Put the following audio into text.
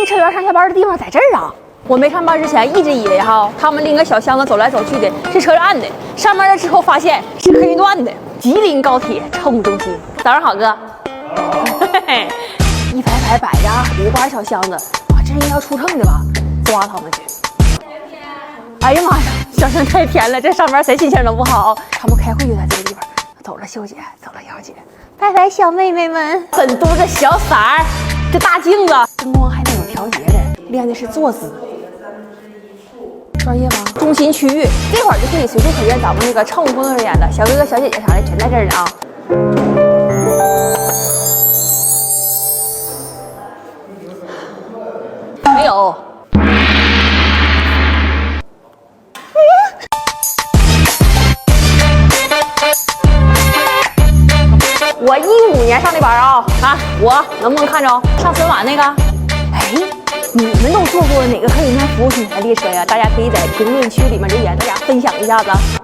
停车员上下班的地方在这儿啊！我没上班之前一直以为哈，他们拎个小箱子走来走去的是车站的，上班了之后发现是客运段的。吉林高铁乘务中心，早上好，哥。嘿嘿，一排排摆着5把小箱子，啊，这应该要出乘的吧？抓他们去！哎呀妈呀，小声太甜了，这上班谁心情都不好。他们开会就在这个地方。走了，秀姐，走了，姚姐，拜拜，小妹妹们。粉嘟这小色儿，这大镜子，灯光还能有调节的，练的是坐姿。专业吗？中心区域这会儿就可以随处可见咱们那个乘务工作人员的小哥哥、小姐姐啥的全在这儿呢啊。没有。我15年上的班啊，我能不能看着上春晚那个？哎，你们都坐过哪个客运站服务区的列车呀？大家可以在评论区里面留言，大家分享一下子。